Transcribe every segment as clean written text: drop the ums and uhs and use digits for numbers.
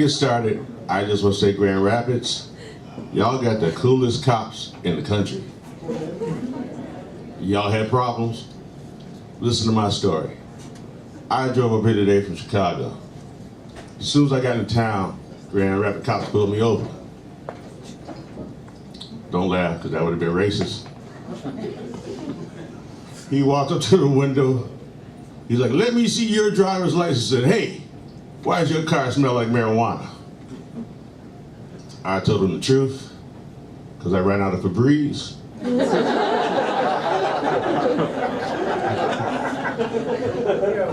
get started, I just want to say Grand Rapids, y'all got the coolest cops in the country. Y'all had problems? Listen to my story. I drove up here today from Chicago. As soon as I got in town, Grand Rapids cops pulled me over. Don't laugh, because that would have been racist. He walked up to the window. He's like, let me see your driver's license. I said, hey, why does your car smell like marijuana? I told him the truth, because I ran out of Febreze.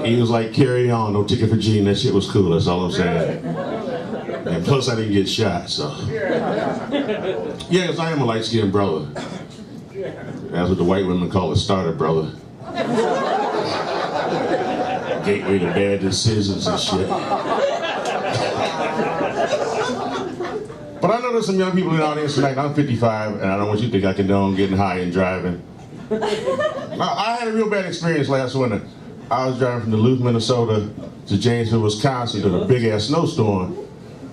He was like, carry on, no ticket for Gene, that shit was cool, that's all I'm saying. And plus I didn't get shot, so. Yeah, because I am a light-skinned brother. That's what the white women call a starter brother. Gateway to bad decisions and shit. But I know there's some young people in the audience tonight. I'm 55, and I don't want you to think I condone getting high and driving. I had a real bad experience last winter. I was driving from Duluth, Minnesota to Janesville, Wisconsin to a big-ass snowstorm.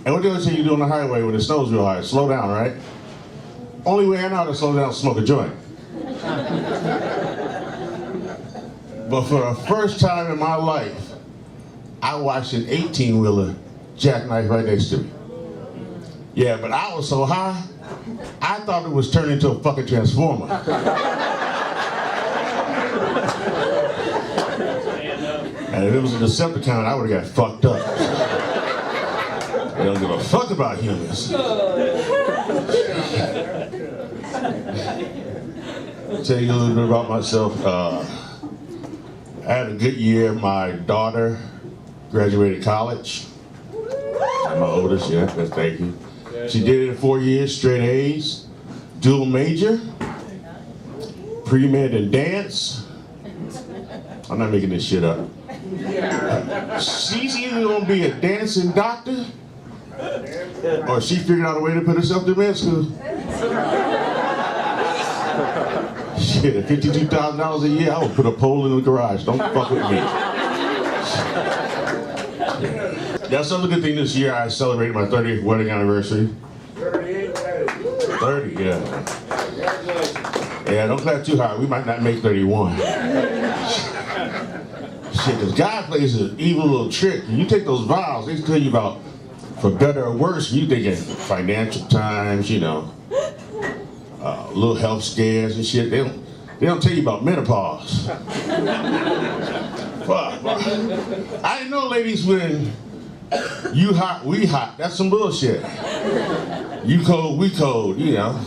And what do they say you do on the highway when it snows real hard? Slow down, right? Only way I know how to slow down is smoke a joint. But for the first time in my life, I watched an 18-wheeler jackknife right next to me. Yeah, but I was so high, I thought it was turning into a fucking transformer. And if it was a Decepticon, I would have got fucked up. They don't give a fuck about humans. I'll tell you a little bit about myself. I had a good year. My daughter graduated college. My oldest, yeah, thank you. She did it in 4 years, straight A's, dual major, pre-med and dance. I'm not making this shit up. She's either gonna be a dancing doctor, or she figured out a way to put herself through med school. Shit, at $52,000 a year, I would put a pole in the garage. Don't fuck with me. That's another good thing this year. I celebrated my 30th wedding anniversary. 30, yeah. Yeah, don't clap too hard. We might not make 31. Shit, because God plays an evil little trick. You take those vows, they tell you about for better or worse. You thinking financial times, you know, little health scares and shit. They don't tell you about menopause. Fuck. I didn't know, ladies, when you hot, we hot. That's some bullshit. You cold, we cold, you know.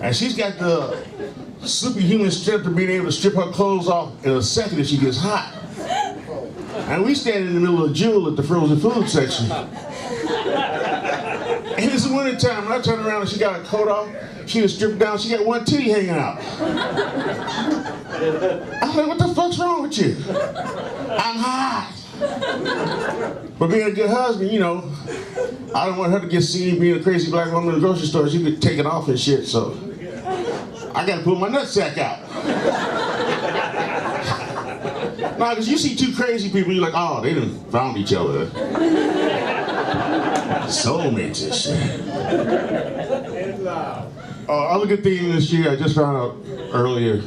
And she's got the superhuman strength of being able to strip her clothes off in a second if she gets hot. And we stand in the middle of Jewel at the frozen food section. And it's the winter time, and I turn around and she got her coat off. She was stripped down, she got one titty hanging out. I was like, what the fuck's wrong with you? I'm hot. But being a good husband, you know, I don't want her to get seen being a crazy black woman in the grocery store. She could take it off and shit, so I gotta pull my nutsack out. Nah, because you see two crazy people, you're like, oh, they done found each other. Soulmates and shit. Other good thing this year, I just found out earlier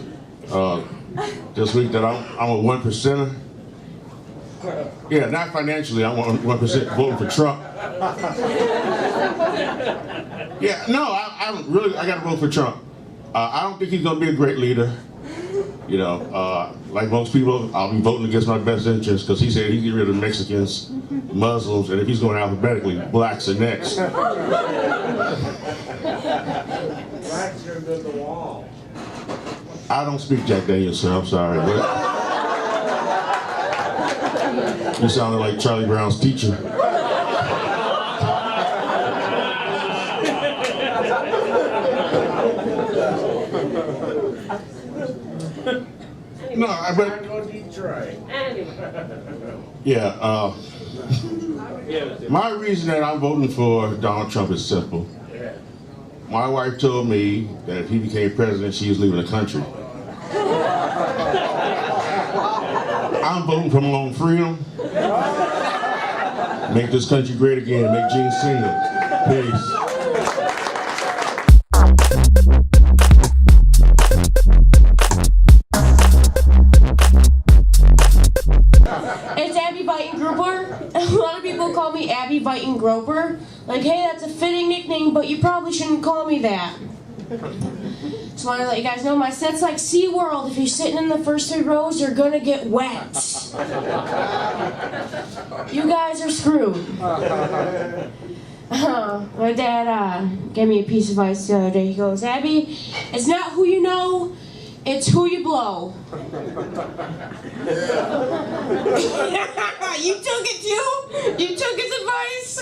this week that I'm a 1%er. Yeah, not financially, I'm 1% voting for Trump. Yeah, no, I gotta vote for Trump. I don't think he's gonna be a great leader. You know, like most people, I'll be voting against my best interest because he said he'd get rid of Mexicans, Muslims, and if he's going alphabetically, blacks are next. Blacks are to the wall. I don't speak Jack Daniels, sir, I'm sorry. But you sounded like Charlie Brown's teacher. No, but yeah, my reason that I'm voting for Donald Trump is simple. My wife told me that if he became president, she was leaving the country. I'm voting for my own freedom. Make this country great again. Make Gene sing it. Peace. It's Abby Biting Groper. A lot of people call me Abby Biting Groper. Like, hey, that's a fitting nickname, but you probably shouldn't call me that. Just want to let you guys know my set's like SeaWorld. If you're sitting in the first 3 rows, you're gonna get wet. You guys are screwed. My dad gave me a piece of advice the other day. He goes, Abby, it's not who you know, it's who you blow. You took it too? You took his advice?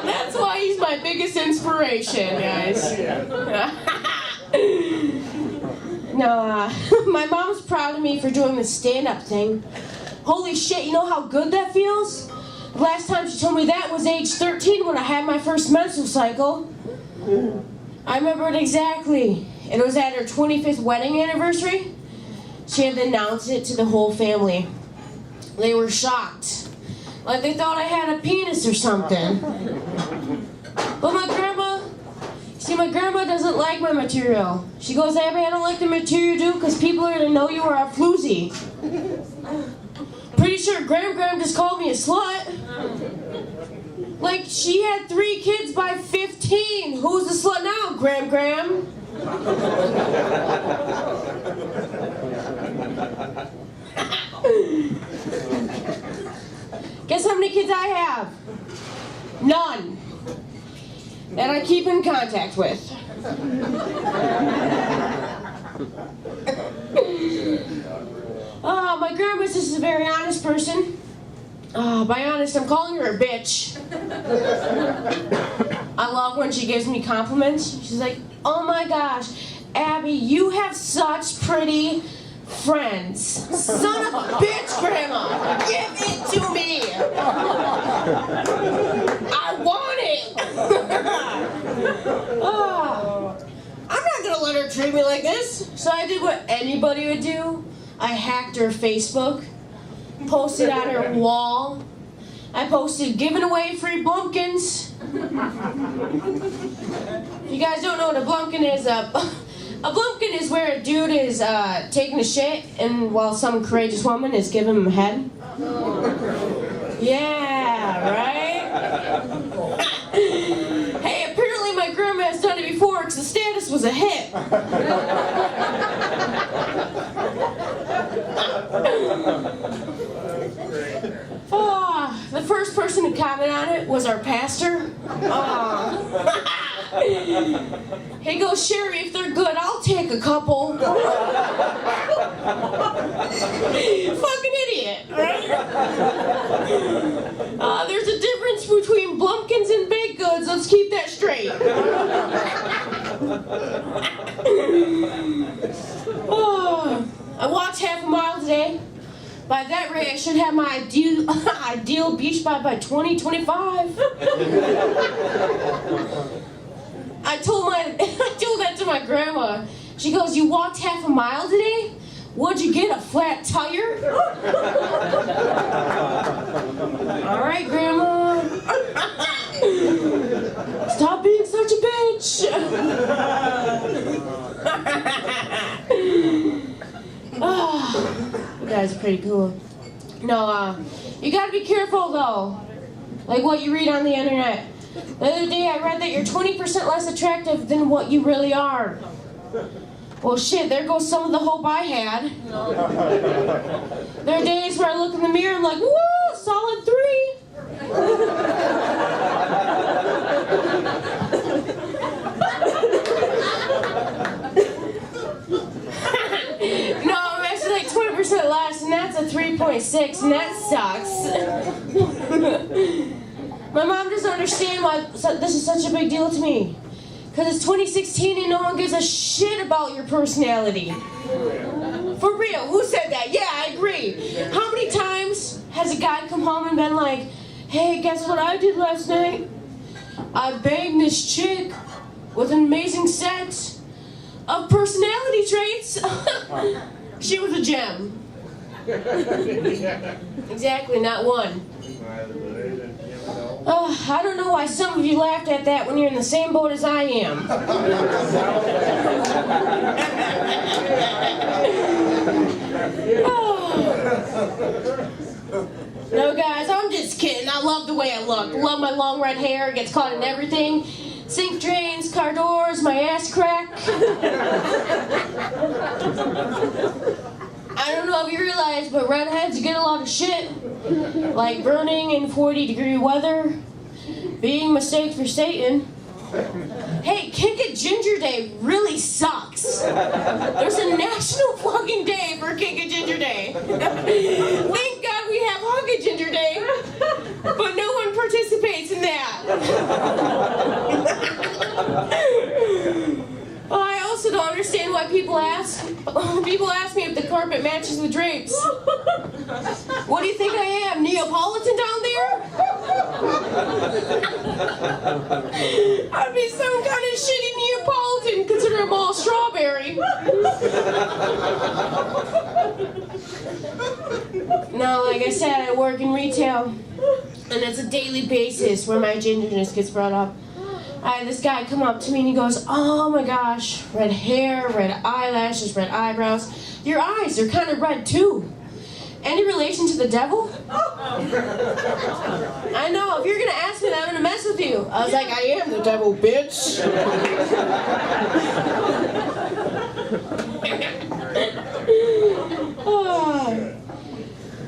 That's why he's my biggest inspiration, guys. No, my mom's proud of me for doing the stand-up thing. Holy shit, you know how good that feels? The last time she told me that was age 13 when I had my first menstrual cycle. I remember it exactly. It was at her 25th wedding anniversary. She had to announce it to the whole family. They were shocked. Like they thought I had a penis or something. But my grandma doesn't like my material. She goes, Abby, I don't like the material you do because people are going to know you are a floozy. Pretty sure Gram just called me a slut. Like, she had 3 kids by 15. Who's the slut now, Gram? Guess how many kids I have? None. That I keep in contact with. Oh, my grandma's just a very honest person. By honest, I'm calling her a bitch. I love when she gives me compliments. She's like, oh my gosh, Abby, you have such pretty friends. Son of a bitch, Grandma, give it to me. I want it. I'm not gonna let her treat me like this. So I did what anybody would do. I hacked her Facebook, posted on her wall. I posted giving away free Blumpkins. If you guys don't know what a Blumpkin is, a Blumpkin is where a dude is taking a shit and while some courageous woman is giving him a head. Yeah, right? Hey, apparently my grandma has done it before because the status was a hit. The first person to comment on it was our pastor. He goes, Sherry, if they're good, I'll take a couple. Fucking idiot, right? There's a difference between Blumpkins and baked goods. Let's keep that straight. I walked half a mile today. By that rate, I should have my ideal beach spot by 2025. I told that to my grandma. She goes, you walked half a mile today? What'd you get, a flat tire? All right, Grandma. Stop being such a bitch. You guys are pretty cool. No, you gotta be careful though. Like what you read on the internet. The other day I read that you're 20% less attractive than what you really are. Well shit, there goes some of the hope I had. There are days where I look in the mirror and I'm like, woo, solid 3. No, I'm actually like 20% less, and that's a 3.6, and that sucks. My mom doesn't understand why this is such a big deal to me. Because it's 2016 and no one gives a shit about your personality. For real, who said that? Yeah, I agree. How many times has a guy come home and been like, hey, guess what I did last night? I banged this chick with an amazing sex. of personality traits, she was a gem. Exactly, not one. Oh, I don't know why some of you laughed at that when you're in the same boat as I am. Oh. No, guys, I'm just kidding. I love the way I look. Love my long red hair. It gets caught in everything. Sink drains, car doors, my ass crack. I don't know if you realize, but redheads get a lot of shit. Like burning in 40-degree weather, being mistaken for Satan. Hey, Kick It Ginger Day really sucks. There's a national fucking day for Kick It Ginger Day. Thank God we have Hug It Ginger Day, but no one participates in that. I also don't understand why people ask me if the carpet matches the drapes. What do you think I am, Neapolitan down there? I'd be some kind of shitty Neapolitan considering I'm all strawberry. No, like I said, I work in retail, and it's a daily basis where my gingerness gets brought up. I had this guy come up to me and he goes, "Oh my gosh, red hair, red eyelashes, red eyebrows. Your eyes are kind of red too. Any relation to the devil?" I know, if you're gonna ask me that, I'm gonna mess with you. I was like, "I am the devil, bitch." Oh.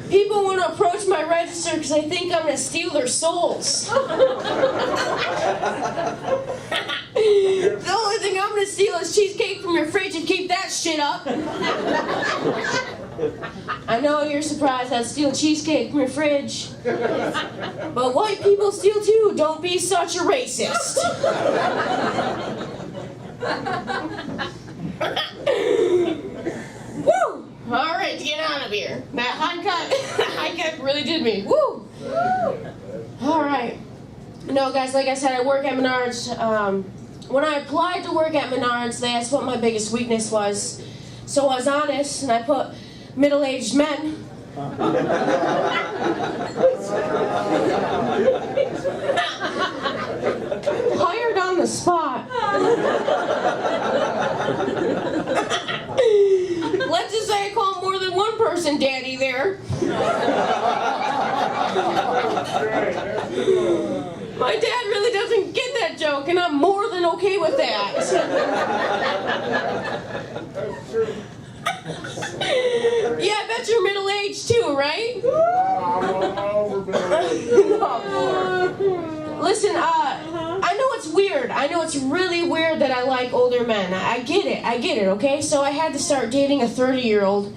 People want to approach my register because they think I'm gonna steal their souls. The only thing I'm gonna steal is cheesecake from your fridge and keep that shit up. I know you're surprised I'd steal cheesecake from your fridge. But white people steal too. Don't be such a racist. Woo! Alright, to get out of here. That high cut really did me. Woo! Alright. No, guys, like I said, I work at Menards. When I applied to work at Menards, they asked what my biggest weakness was. So I was honest, and I put middle-aged men. Hired on the spot. Let's just say I call more than one person daddy there. My dad really doesn't get that joke, and I'm more than okay with that. Yeah, I bet you're middle-aged too, right? Listen, I know it's weird. I know it's really weird that I like older men. I get it, okay? So I had to start dating a 30-year-old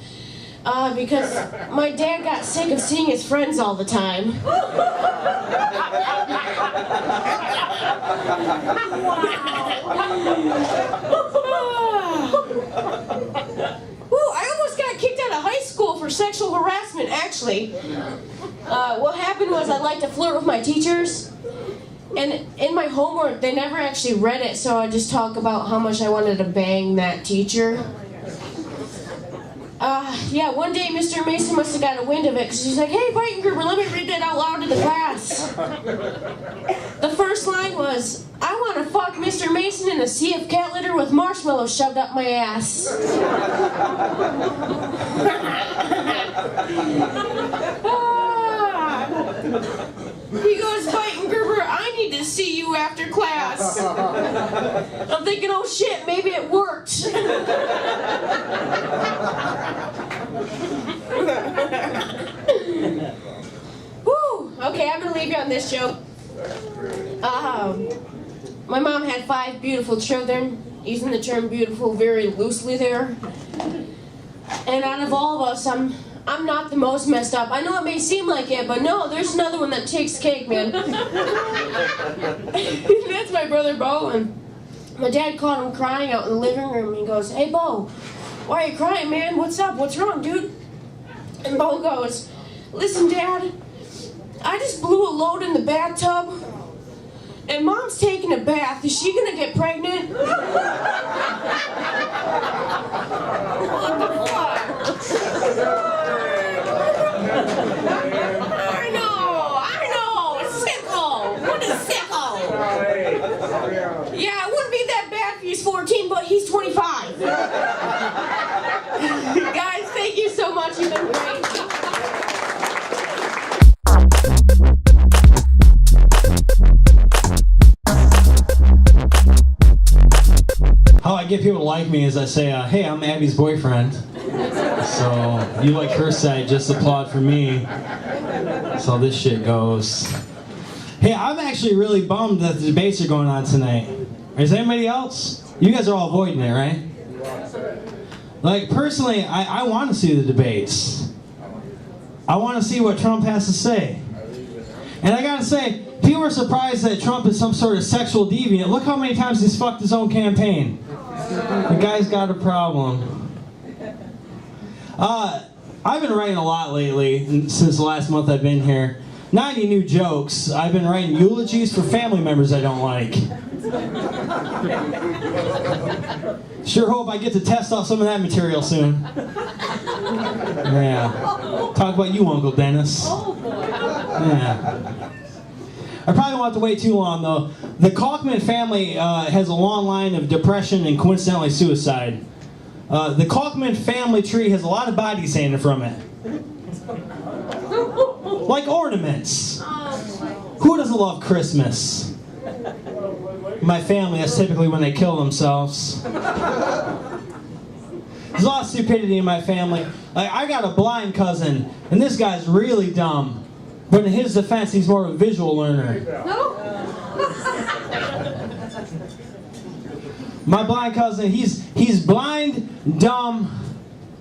because my dad got sick of seeing his friends all the time. Woo, I almost got kicked out of high school for sexual harassment, actually. What happened was I liked to flirt with my teachers. And in my homework, they never actually read it, so I just talk about how much I wanted to bang that teacher. Yeah, one day Mr. Mason must have got a wind of it, because he's like, "Hey, Weitengruber, let me read that out loud to the class." The first line was, "I want to fuck Mr. Mason in a sea of cat litter with marshmallows shoved up my ass." He goes, "Weitengruber, I need to see you after class." I'm thinking, oh shit, maybe it worked. Woo! Okay, I'm gonna leave you on this joke. My mom had 5 beautiful children, using the term beautiful very loosely there. And out of all of us, I'm not the most messed up. I know it may seem like it, but no, there's another one that takes cake, man. That's my brother Bo, and my dad caught him crying out in the living room. He goes, "Hey, Bo, why are you crying, man? What's up? What's wrong, dude?" And Bo goes, "Listen, Dad, I just blew a load in the bathtub, and and Mom's taking a bath. Is she gonna get pregnant? I know, sickle. What is sickle? Yeah, it wouldn't be that bad if he's 14, but he's 25. Guys, thank you so much. You've been great. How I get people to like me is I say, hey, I'm Abby's boyfriend. So you like her side, just applaud for me. That's how this shit goes. Hey, I'm actually really bummed that the debates are going on tonight. Is anybody else? You guys are all avoiding it, right? Like, personally, I want to see the debates. I want to see what Trump has to say. And I gotta say, people are surprised that Trump is some sort of sexual deviant. Look how many times he's fucked his own campaign. The guy's got a problem. I've been writing a lot lately, since the last month I've been here. Not any new jokes. I've been writing eulogies for family members I don't like. Sure hope I get to test off some of that material soon. Yeah. Talk about you, Uncle Dennis. Yeah. I probably won't have to wait too long, though. The Kalkman family has a long line of depression and coincidentally suicide. The Kalkman family tree has a lot of bodies hanging from it. Like ornaments. Who doesn't love Christmas? My family, that's typically when they kill themselves. There's a lot of stupidity in my family. Like, I got a blind cousin, and this guy's really dumb. But in his defense, he's more of a visual learner. My blind cousin, he's blind, dumb,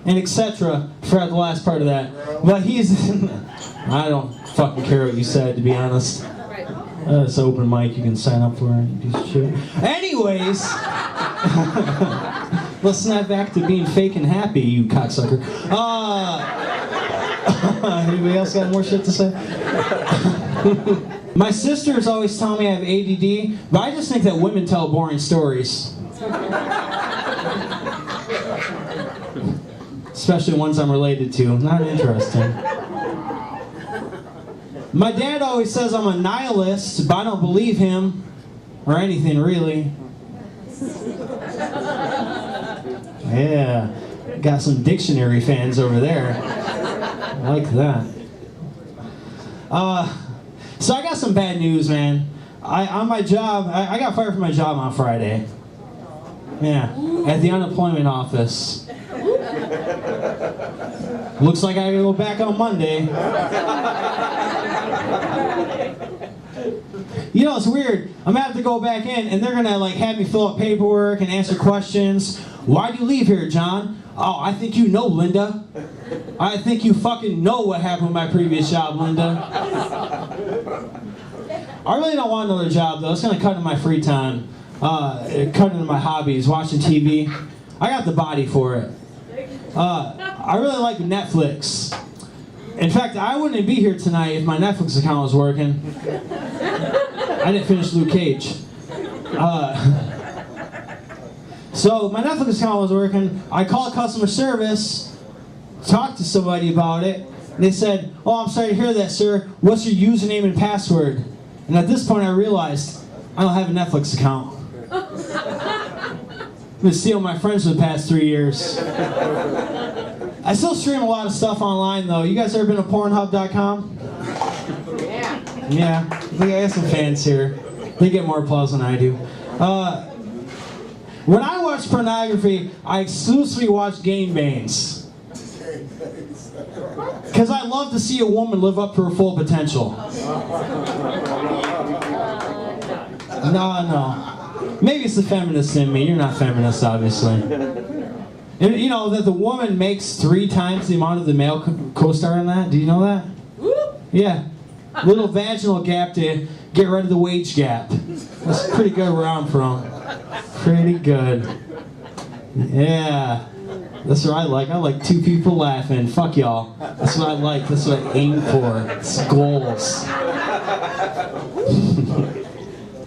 and etc. Forgot the last part of that. But he's... I don't fucking care what you said, to be honest. It's open mic, you can sign up for it, you piece of shit. Anyways, let's snap back to being fake and happy, you cocksucker. Anybody else got more shit to say? My sisters always tell me I have ADD, but I just think that women tell boring stories. Especially ones I'm related to. Not interesting. My dad always says I'm a nihilist, but I don't believe him. Or anything, really. Yeah. Got some dictionary fans over there. I like that. So I got some bad news, man. On my job, I got fired from my job on Friday. Yeah, at the unemployment office. Looks like I gotta go back on Monday. You know, it's weird. I'm gonna have to go back in, and they're gonna like have me fill out paperwork and answer questions. Why'd you leave here, John? Oh, I think you know, Linda. I think you fucking know what happened with my previous job, Linda. I really don't want another job, though. It's gonna cut into my free time. Cut into my hobbies, watching TV. I got the body for it. I really like Netflix. In fact, I wouldn't be here tonight if my Netflix account was working. I didn't finish Luke Cage. So my Netflix account was working. I called customer service, talked to somebody about it, and they said, "Oh, I'm sorry to hear that, sir. What's your username and password?" And at this point, I realized I don't have a Netflix account. I've been stealing my friends for the past 3 years. I still stream a lot of stuff online, though. You guys ever been to Pornhub.com? Yeah. I got some fans here. They get more applause than I do. When I watch pornography, I exclusively watch gangbangs. Because I love to see a woman live up to her full potential. No. Maybe it's the feminist in me. You're not feminist, obviously. And you know that the woman makes 3 times the amount of the male co-star in that? Do you know that? Yeah. Little vaginal gap to get rid of the wage gap. That's pretty good where I'm from. Pretty good. Yeah. That's what I like. I like 2 people laughing. Fuck y'all. That's what I like. That's what I aim for. It's goals.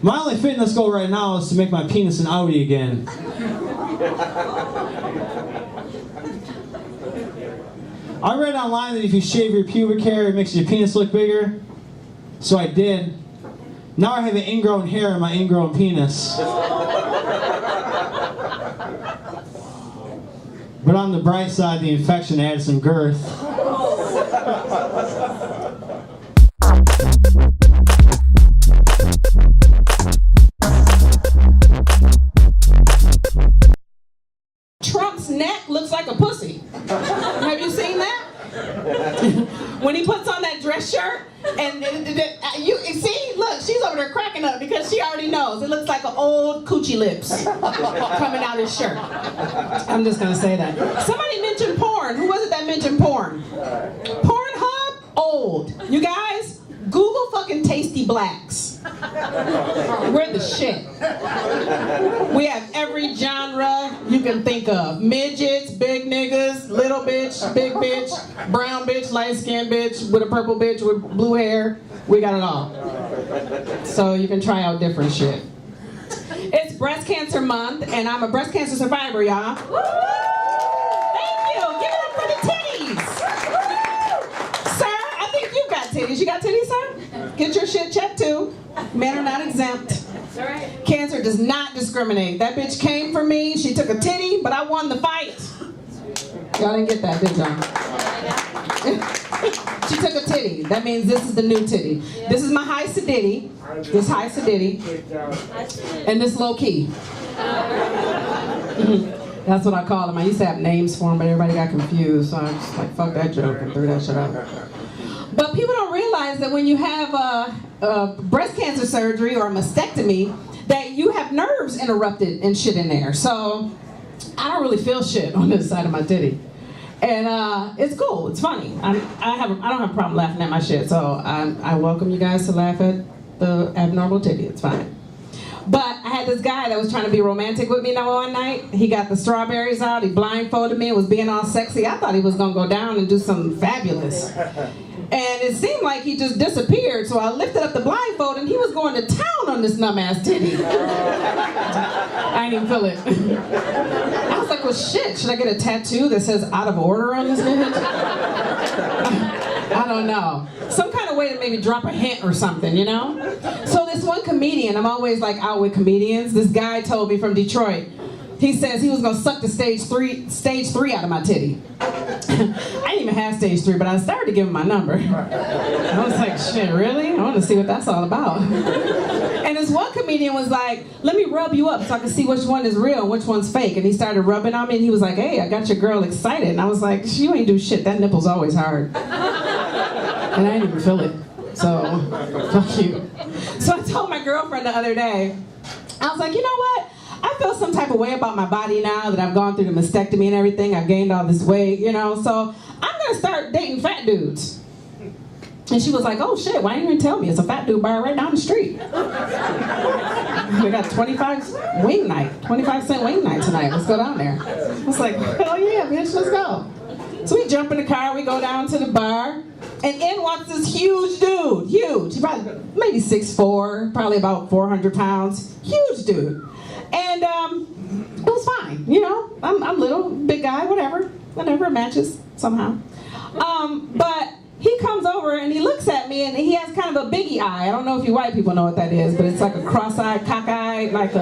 My only fitness goal right now is to make my penis an Audi again. I read online that if you shave your pubic hair, it makes your penis look bigger. So I did. Now I have an ingrown hair in my ingrown penis. But on the bright side, the infection added some girth. Trump's neck looks like a pussy. Have you seen that? When he puts on that dress shirt, and you see, look, she's over there cracking up because she already knows. It looks like an old coochie lips coming out his shirt. I'm just gonna say that. Somebody mentioned porn. Who was it that mentioned porn? Pornhub, old. You guys, Google fucking Tasty Blacks. We're the shit. We have every genre you can think of. Midgets, big niggas, little bitch, big bitch, brown bitch, light-skinned bitch, with a purple bitch with blue hair. We got it all. So you can try out different shit. It's Breast Cancer Month, and I'm a breast cancer survivor, y'all. Thank you. Give it up for the titties. Sir, I think you got titties. You got titties, sir? Get your shit checked too. Men are not exempt. Cancer does not discriminate. That bitch came for me. She took a titty, but I won the fight. Y'all didn't get that, did y'all? She took a titty. That means this is the new titty. This is my high sedity. This high sedity. And this low key. That's what I call them. I used to have names for them, but everybody got confused. So I was just like, fuck that joke and threw that shit out. But people don't realize that when you have breast cancer surgery or a mastectomy, that you have nerves interrupted and shit in there. So I don't really feel shit on this side of my titty. And it's cool, it's funny. I don't have a problem laughing at my shit, so I welcome you guys to laugh at the abnormal titty, it's fine. But I had this guy that was trying to be romantic with me one night. He got the strawberries out, he blindfolded me and was being all sexy. I thought he was gonna go down and do something fabulous. And it seemed like he just disappeared, so I lifted up the blindfold and he was going to town on this numb ass titty. I didn't even feel it. I was like, well shit, should I get a tattoo that says out of order on this bitch? I don't know. Some kind of way to maybe drop a hint or something, you know? So this one comedian, I'm always like out with comedians, this guy told me from Detroit, he says he was gonna suck the stage three out of my titty. I didn't even have stage 3, but I started to give him my number. I was like, shit, really? I want to see what that's all about. And this one comedian was like, let me rub you up so I can see which one is real and which one's fake. And he started rubbing on me and he was like, hey, I got your girl excited. And I was like, you ain't do shit, that nipple's always hard. And I didn't even feel it. So, fuck you. So I told my girlfriend the other day, I was like, you know what? I feel some type of way about my body now that I've gone through the mastectomy and everything. I've gained all this weight, you know, so I'm gonna start dating fat dudes. And she was like, oh shit, why didn't you tell me? It's a fat dude bar right down the street. We got 25 cent wing night tonight. Let's go down there. I was like, hell yeah, bitch, let's go. So we jump in the car, we go down to the bar, and in walks this huge dude, huge. He probably maybe 6'4", probably about 400 pounds, huge dude. And it was fine, you know. I'm little, big guy, whatever, it matches somehow. But he comes over and he looks at me and he has kind of a biggie eye. I don't know if you white people know what that is, but it's like a cross-eyed, cockeyed, like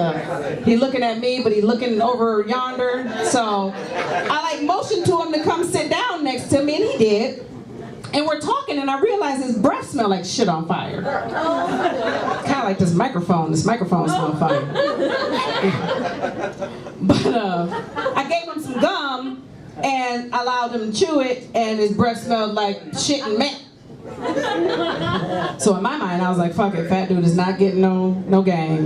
he looking at me, but he looking over yonder. So I like motioned to him to come sit down next to me, and he did. And we're talking, and I realized his breath smelled like shit on fire. Kind of like this microphone. This microphone smelled on fire. But I gave him some gum and allowed him to chew it, and his breath smelled like shit and mint. So in my mind, I was like, fuck it, fat dude is not getting no game.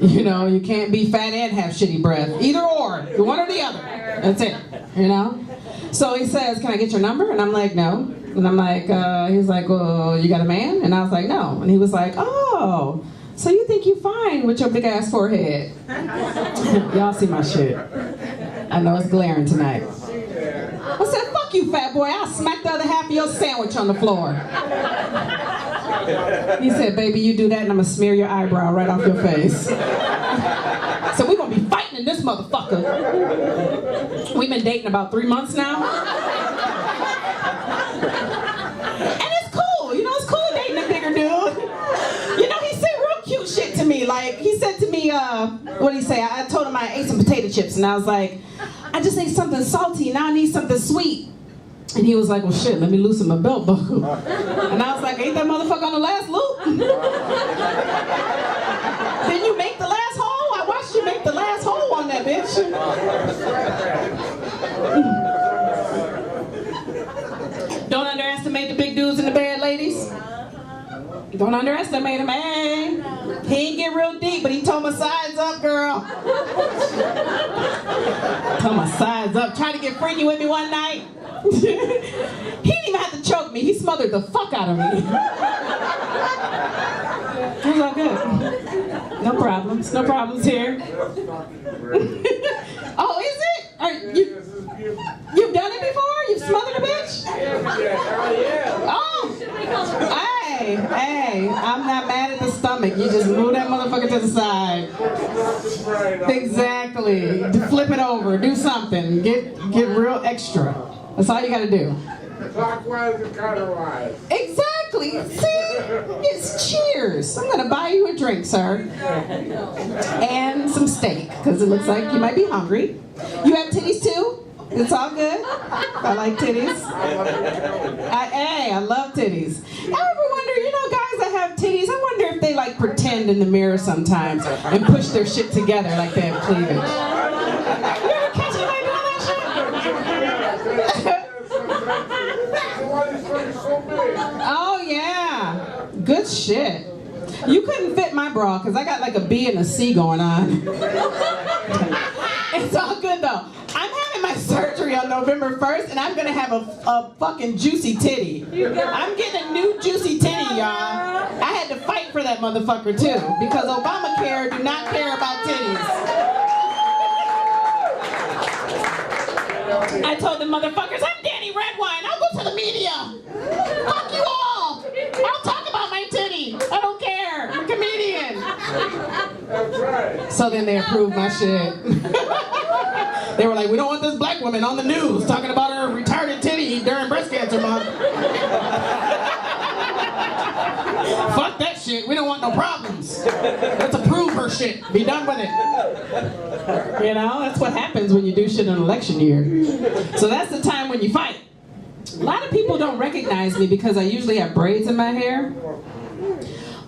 You know, you can't be fat and have shitty breath. Either or, one or the other. That's it, you know? So he says, can I get your number? And I'm like, no. And I'm like, he's like, well, you got a man? And I was like, no. And he was like, oh, so you think you fine with your big ass forehead? Y'all see my shit. I know it's glaring tonight. I said, fuck you, fat boy. I'll smack the other half of your sandwich on the floor. He said, baby, you do that and I'm gonna smear your eyebrow right off your face. So we're gonna be fighting in this motherfucker. We've been dating about 3 months now. And it's cool, you know, it's cool dating a bigger dude. You know, he said real cute shit to me. Like, he said to me, what did he say? I told him I ate some potato chips and I was like, I just ate something salty, now I need something sweet. And he was like, well shit, let me loosen my belt buckle. And I was like, ain't that motherfucker on the last loop? Didn't you make the last hole? I watched you make the last hole on that bitch. Don't underestimate the big dudes in the bed, ladies. Don't underestimate him, hey. He ain't get real deep, but he told my sides up, girl. Told my sides up. Tried to get freaky with me one night. He didn't even have to choke me. He smothered the fuck out of me. It was all good. No problems. No problems here. Oh, is it? You've done it before? You've smothered a bitch? Oh. Hey, I'm not mad at the stomach. You just move that motherfucker to the side. Exactly. Flip it over. Do something. Get real extra. That's all you gotta do. Clockwise and counterwise. Exactly. See? It's cheers. I'm gonna buy you a drink, sir. And some steak, because it looks like you might be hungry. You have titties too? It's all good. I like titties. I love titties. I ever wonder, you know, guys that have titties, I wonder if they like pretend in the mirror sometimes and push their shit together like they have cleavage. You ever catch anybody doing that shit? Oh yeah, good shit. You couldn't fit my bra because I got like a B and a C going on. It's all good though. I'm having my surgery on November 1st and I'm gonna have a fucking juicy titty. I'm getting a new juicy titty, y'all. I had to fight for that motherfucker too because Obamacare do not care about titties. I told the motherfuckers, I'm Danny Redwine. I'll go to the media. Fuck you all. I'll talk about my titty. I don't care. I'm a comedian. That's right. So then they approved my shit. They were like, we don't want this black woman on the news talking about her retarded titty during breast cancer month. Fuck that shit. We don't want no problems. Let's approve her shit. Be done with it. You know, that's what happens when you do shit in an election year. So that's the time when you fight. A lot of people don't recognize me because I usually have braids in my hair.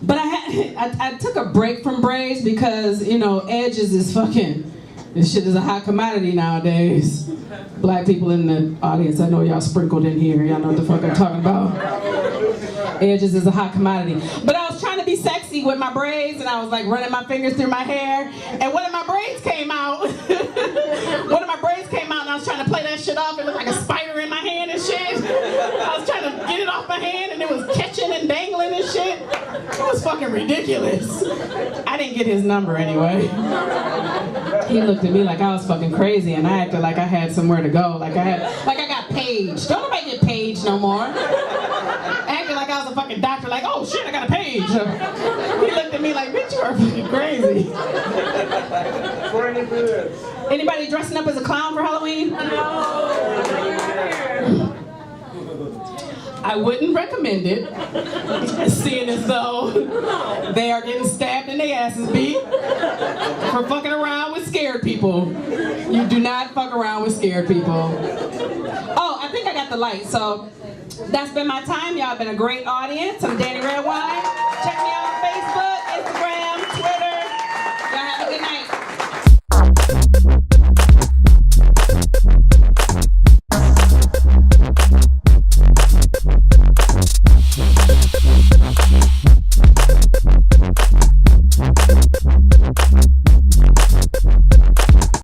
But I took a break from braids because, you know, edges is fucking, this shit is a hot commodity nowadays. Black people in the audience, I know y'all sprinkled in here. Y'all know what the fuck I'm talking about. Edges is a hot commodity. But I was trying to be sexy with my braids and I was like running my fingers through my hair and one of my braids came out. One of my braids came out and I was trying to play that shit off. It looked like a spider in my hand and shit. I was trying to get it off my hand and it was catching and dangling and shit. It was fucking ridiculous. I didn't get his number anyway. He looked at me like I was fucking crazy and I acted like I had somewhere to go. Like I got paged. Don't nobody get paged no more. Acting like I was a fucking doctor, like, oh shit, I got a page. He looked at me like, bitch, you are fucking crazy. 20 minutes. Anybody dressing up as a clown for Halloween? No. I wouldn't recommend it, seeing as though they are getting stabbed and their asses beat for fucking around with scared people. You do not fuck around with scared people. Oh, I think I got the light, so that's been my time. Y'all been a great audience. I'm Danny Redwine. Check me out.